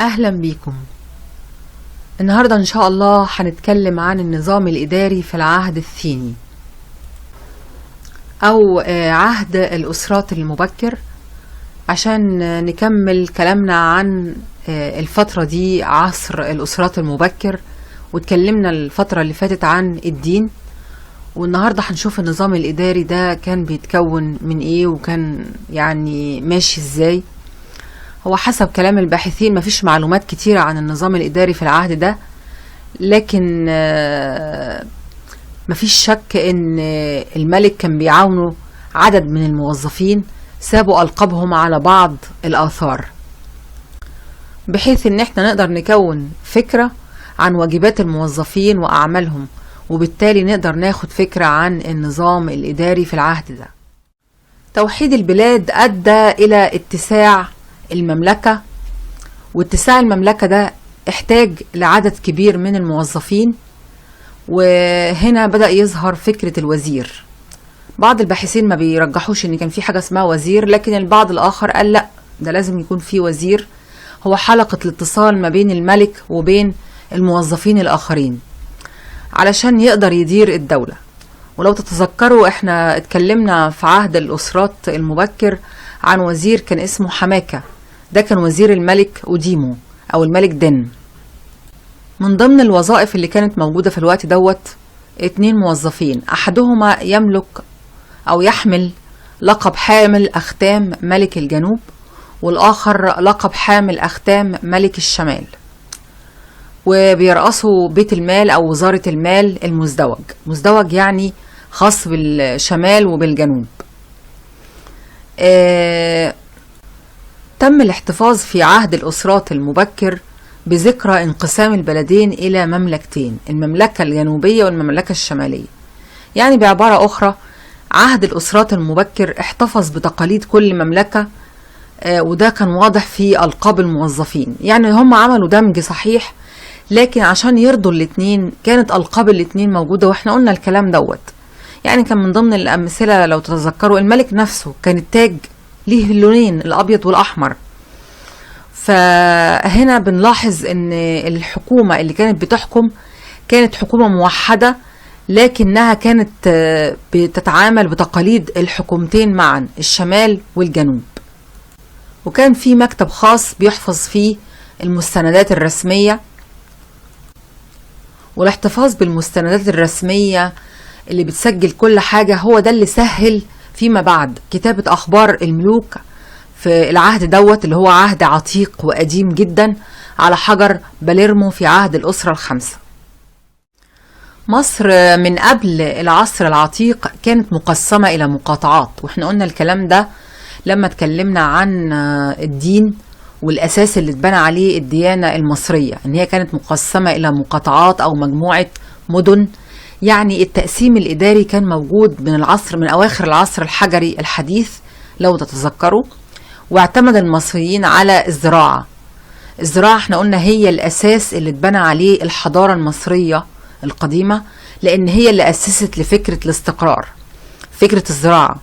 أهلا بيكم. النهاردة إن شاء الله هنتكلم عن النظام الإداري في العهد الثيني أو عهد الأسرات المبكر، عشان نكمل كلامنا عن الفترة دي، عصر الأسرات المبكر، واتكلمنا الفترة اللي فاتت عن الدين. والنهاردة هنشوف النظام الإداري ده كان بيتكون من إيه وكان يعني ماشي إزاي. هو حسب كلام الباحثين مفيش معلومات كتيرة عن النظام الإداري في العهد ده، لكن مفيش شك إن الملك كان بيعاونوا عدد من الموظفين سابوا ألقابهم على بعض الآثار، بحيث إن احنا نقدر نكون فكرة عن واجبات الموظفين وأعمالهم، وبالتالي نقدر ناخد فكرة عن النظام الإداري في العهد ده. توحيد البلاد أدى إلى اتساع المملكة، واتساع المملكة ده احتاج لعدد كبير من الموظفين، وهنا بدأ يظهر فكرة الوزير. بعض الباحثين ما بيرجحوش ان كان في حاجة اسمها وزير، لكن البعض الآخر قال لا، ده لازم يكون في وزير، هو حلقة الاتصال ما بين الملك وبين الموظفين الآخرين علشان يقدر يدير الدولة. ولو تتذكروا احنا اتكلمنا في عهد الأسرات المبكر عن وزير كان اسمه حماكة، ده كان وزير الملك أوديمو أو الملك دن. من ضمن الوظائف اللي كانت موجودة في الوقت دوت 2 موظفين، أحدهما يملك أو يحمل لقب حامل أختام ملك الجنوب، والآخر لقب حامل أختام ملك الشمال، وبيرأسوا بيت المال أو وزارة المال المزدوج. مزدوج يعني خاص بالشمال وبالجنوب. تم الاحتفاظ في عهد الأسرات المبكر بذكرى انقسام البلدين إلى مملكتين، المملكة الجنوبية والمملكة الشمالية. يعني بعبارة أخرى، عهد الأسرات المبكر احتفظ بتقاليد كل مملكة، وده كان واضح في ألقاب الموظفين. يعني هم عملوا دمج صحيح، لكن عشان يرضوا الاتنين كانت ألقاب الاتنين موجودة، واحنا قلنا الكلام دوت. يعني كان من ضمن الأمثلة لو تتذكروا الملك نفسه كان التاج ليه اللونين الأبيض والأحمر. فهنا بنلاحظ ان الحكومة اللي كانت بتحكم كانت حكومة موحدة، لكنها كانت بتتعامل بتقاليد الحكومتين معا، الشمال والجنوب. وكان في مكتب خاص بيحفظ فيه المستندات الرسمية، والاحتفاظ بالمستندات الرسمية اللي بتسجل كل حاجة هو ده اللي سهل فيما بعد كتابة أخبار الملوك في العهد دوت، اللي هو عهد عتيق وقديم جدا على حجر باليرمو في عهد الأسرة الخمسة. مصر من قبل العصر العتيق كانت مقسمة إلى مقاطعات، واحنا قلنا الكلام ده لما اتكلمنا عن الدين والأساس اللي اتبنى عليه الديانة المصرية، ان هي كانت مقسمة إلى مقاطعات أو مجموعة مدن. يعني التقسيم الإداري كان موجود من أواخر العصر الحجري الحديث لو تتذكروا، واعتمد المصريين على الزراعة. الزراعة احنا قلنا هي الأساس اللي اتبنى عليه الحضارة المصرية القديمة، لأن هي اللي أسست لفكرة الاستقرار، فكرة الزراعة.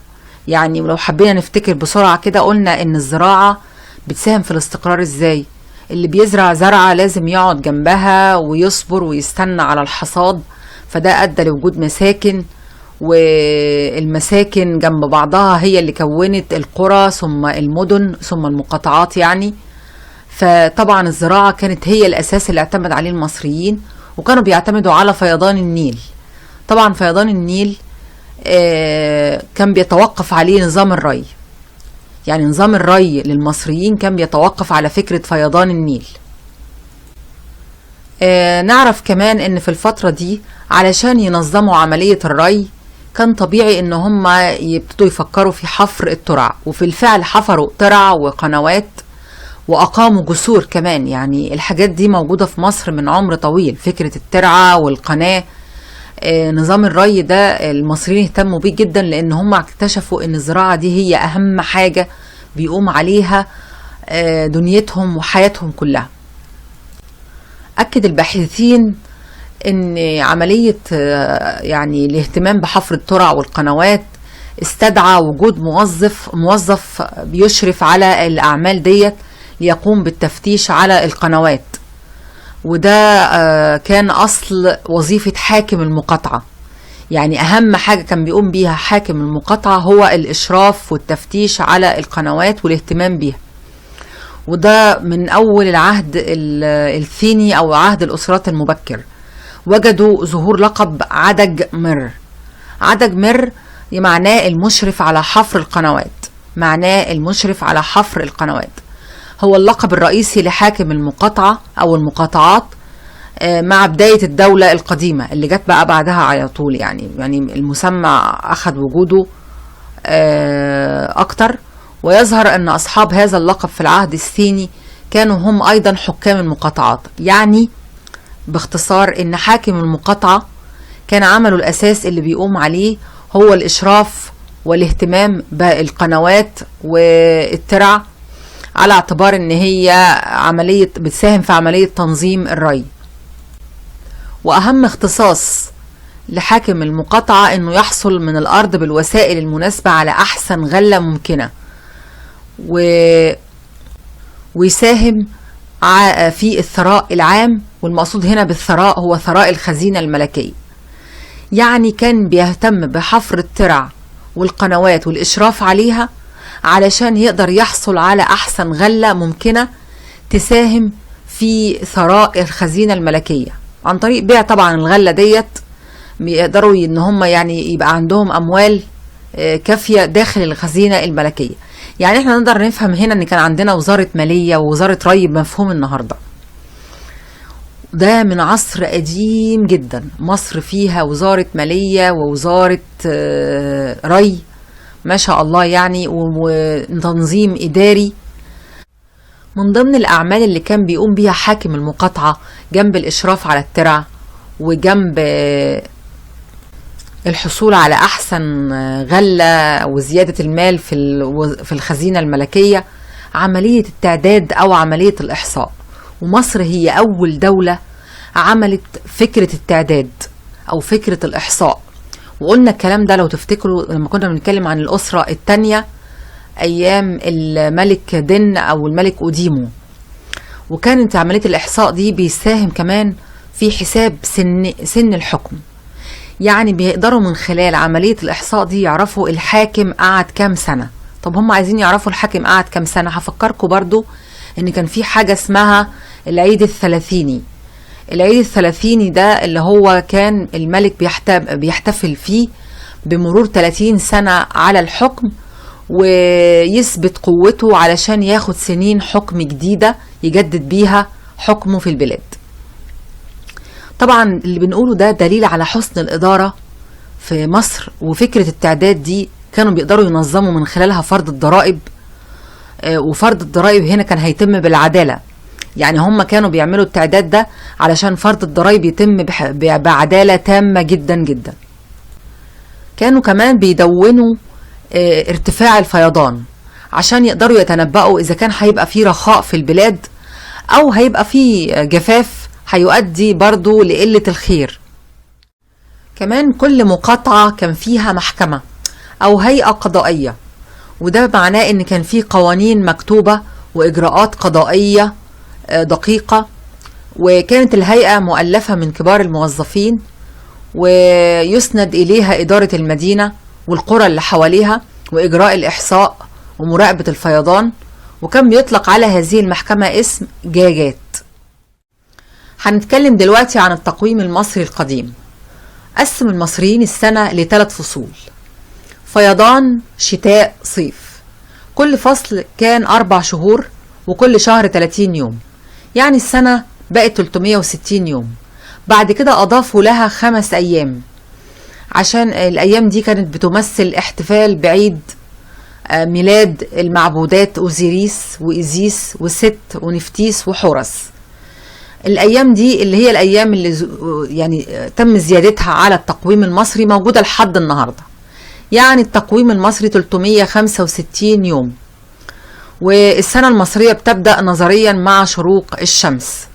يعني لو حبينا نفتكر بسرعة كده، قلنا إن الزراعة بتساهم في الاستقرار إزاي؟ اللي بيزرع زرعة لازم يقعد جنبها ويصبر ويستنى على الحصاد، فده أدى لوجود مساكن، والمساكن جنب بعضها هي اللي كونت القرى ثم المدن ثم المقاطعات يعني. فطبعا الزراعة كانت هي الأساس اللي اعتمد عليه المصريين، وكانوا بيعتمدوا على فيضان النيل. طبعا فيضان النيل كان بيتوقف عليه نظام الري، يعني نظام الري للمصريين كان بيتوقف على فكرة فيضان النيل. نعرف كمان ان في الفترة دي علشان ينظموا عملية الري كان طبيعي ان هم يبتدوا يفكروا في حفر الترع، وفي الفعل حفروا ترع وقنوات واقاموا جسور كمان. يعني الحاجات دي موجودة في مصر من عمر طويل، فكرة الترعة والقناة. نظام الري ده المصريين اهتموا بيه جدا، لان هم اكتشفوا ان الزراعة دي هي اهم حاجة بيقوم عليها دنيتهم وحياتهم كلها. أكد الباحثين ان عملية يعني الاهتمام بحفر الترع والقنوات استدعى وجود موظف بيشرف على الأعمال ديت، ليقوم بالتفتيش على القنوات. وده كان أصل وظيفة حاكم المقاطعة. يعني أهم حاجة كان بيقوم بيها حاكم المقاطعة هو الإشراف والتفتيش على القنوات والاهتمام بيها. وده من أول العهد الثيني أو عهد الأسرات المبكر وجدوا ظهور لقب عدج مر. عدج مر معناه المشرف على حفر القنوات، معناه المشرف على حفر القنوات. هو اللقب الرئيسي لحاكم المقاطعة أو المقاطعات مع بداية الدولة القديمة اللي جت بقى بعدها على طول. يعني المسمى أخذ وجوده أكتر. ويظهر أن أصحاب هذا اللقب في العهد الثيني كانوا هم أيضا حكام المقاطعات. يعني باختصار أن حاكم المقاطعة كان عمله الأساس اللي بيقوم عليه هو الإشراف والاهتمام بالقنوات والترع، على اعتبار أن هي عملية بتساهم في عملية تنظيم الري. وأهم اختصاص لحاكم المقاطعة أنه يحصل من الأرض بالوسائل المناسبة على أحسن غلة ممكنة، ويساهم في الثراء العام. والمقصود هنا بالثراء هو ثراء الخزينة الملكية. يعني كان بيهتم بحفر الترع والقنوات والإشراف عليها علشان يقدر يحصل على أحسن غلة ممكنة تساهم في ثراء الخزينة الملكية عن طريق بيع طبعا الغلة ديت. بيقدروا ان هم يعني يبقى عندهم أموال كافية داخل الخزينة الملكية. يعني احنا نقدر نفهم هنا ان كان عندنا وزارة مالية ووزارة ري بمفهوم النهاردة. ده من عصر قديم جدا. مصر فيها وزارة مالية ووزارة ري ما شاء الله يعني، وتنظيم إداري. من ضمن الأعمال اللي كان بيقوم بيها حاكم المقاطعة جنب الإشراف على الترع وجنب الحصول على أحسن غلة وزيادة المال في الخزينة الملكية عملية التعداد أو عملية الإحصاء. ومصر هي أول دولة عملت فكرة التعداد أو فكرة الإحصاء. وقلنا الكلام ده لو تفتكروا لما كنا بنتكلم عن الأسرة الثانية أيام الملك دن أو الملك أوديمو. وكانت عملية الإحصاء دي بيساهم كمان في حساب سن الحكم. يعني بيقدروا من خلال عملية الإحصاء دي يعرفوا الحاكم قعد كام سنة. طب هم عايزين يعرفوا الحاكم قعد كام سنة، هفكركم برضو إن كان في حاجة اسمها العيد الثلاثيني. العيد الثلاثيني ده اللي هو كان الملك بيحتفل فيه بمرور 30 سنة على الحكم ويثبت قوته علشان ياخد سنين حكم جديدة يجدد بيها حكمه في البلاد. طبعا اللي بنقوله ده دليل على حسن الإدارة في مصر. وفكرة التعداد دي كانوا بيقدروا ينظموا من خلالها فرض الضرائب. وفرض الضرائب هنا كان هيتم بالعدالة. يعني هم كانوا بيعملوا التعداد ده علشان فرض الضرائب يتم بعدالة تامة جدا جدا. كانوا كمان بيدونوا ارتفاع الفيضان عشان يقدروا يتنبأوا إذا كان هيبقى فيه رخاء في البلاد أو هيبقى فيه جفاف هيؤدي برضو لقلة الخير. كمان كل مقاطعة كان فيها محكمة أو هيئة قضائية. وده معناه إن كان فيه قوانين مكتوبة وإجراءات قضائية دقيقة. وكانت الهيئة مؤلفة من كبار الموظفين ويسند إليها إدارة المدينة والقرى اللي حواليها وإجراء الإحصاء ومراقبة الفيضان. وكان بيطلق على هذه المحكمة اسم جاجات. هنتكلم دلوقتي عن التقويم المصري القديم. قسم المصريين السنة ل3 فصول: فيضان، شتاء، صيف. كل فصل كان 4 شهور وكل شهر 30 يوم. يعني السنة بقت 360 يوم. بعد كده أضافوا لها 5 أيام عشان الأيام دي كانت بتمثل احتفال بعيد ميلاد المعبودات أوزيريس وإيزيس وست ونفتيس وحورس. الأيام دي اللي هي الأيام اللي يعني تم زيادتها على التقويم المصري موجودة لحد النهاردة. يعني التقويم المصري 365 يوم. والسنة المصرية بتبدأ نظريا مع شروق الشمس.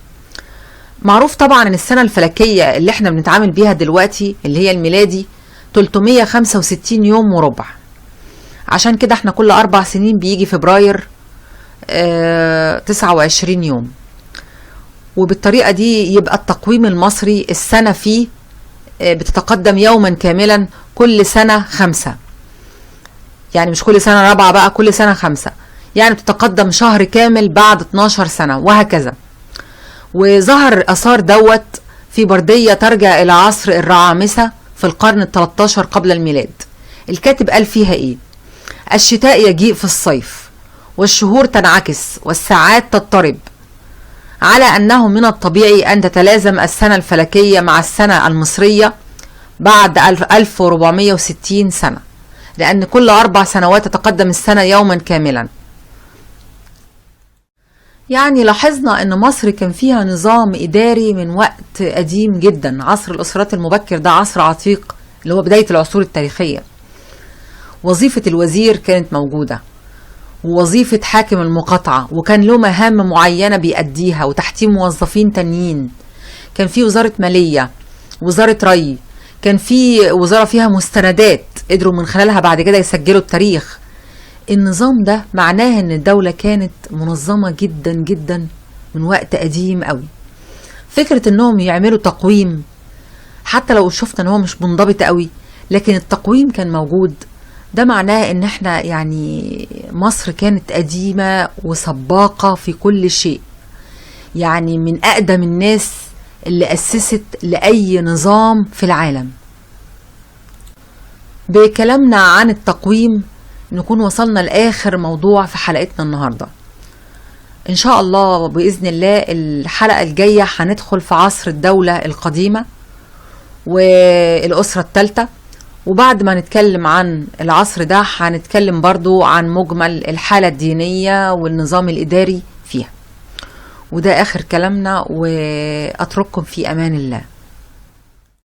معروف طبعا ان السنة الفلكية اللي احنا بنتعامل بيها دلوقتي اللي هي الميلادي 365 يوم وربع. عشان كده احنا كل 4 سنين بيجي فبراير 29 يوم. وبالطريقة دي يبقى التقويم المصري السنة فيه بتتقدم يوما كاملا كل سنة 5، يعني مش كل سنة 4 بقى، كل سنة 5، يعني بتتقدم شهر كامل بعد 12 سنة وهكذا. وظهر آثار دوت في بردية ترجع إلى عصر الرعامسة في القرن ال13 قبل الميلاد. الكاتب قال فيها إيه؟ الشتاء يجيء في الصيف، والشهور تنعكس، والساعات تضطرب، على أنه من الطبيعي أن تتلازم السنة الفلكية مع السنة المصرية بعد 1460 سنة، لأن كل 4 سنوات تتقدم السنة يوما كاملا. يعني لاحظنا أن مصر كان فيها نظام إداري من وقت قديم جدا، عصر الأسرات المبكر ده عصر عتيق اللي هو بداية العصور التاريخية. وظيفة الوزير كانت موجودة، ووظيفة حاكم المقاطعة، وكان له مهام معينة بيأديها وتحتيه موظفين تانيين. كان في وزارة مالية، وزارة ري، كان في وزارة فيها مستندات قدروا من خلالها بعد كده يسجلوا التاريخ. النظام ده معناه ان الدولة كانت منظمة جدا جدا من وقت قديم قوي. فكرة انهم يعملوا تقويم حتى لو شفنا ان هو مش منضبط قوي، لكن التقويم كان موجود، ده معناه ان احنا يعني مصر كانت قديمة وسباقة في كل شيء، يعني من اقدم الناس اللي اسست لاي نظام في العالم. بكلامنا عن التقويم نكون وصلنا لاخر موضوع في حلقتنا النهاردة. ان شاء الله باذن الله الحلقة الجاية هندخل في عصر الدولة القديمة والاسرة الثالثة، وبعد ما نتكلم عن العصر ده هنتكلم برضو عن مجمل الحالة الدينية والنظام الإداري فيها. وده آخر كلامنا، وأترككم في أمان الله.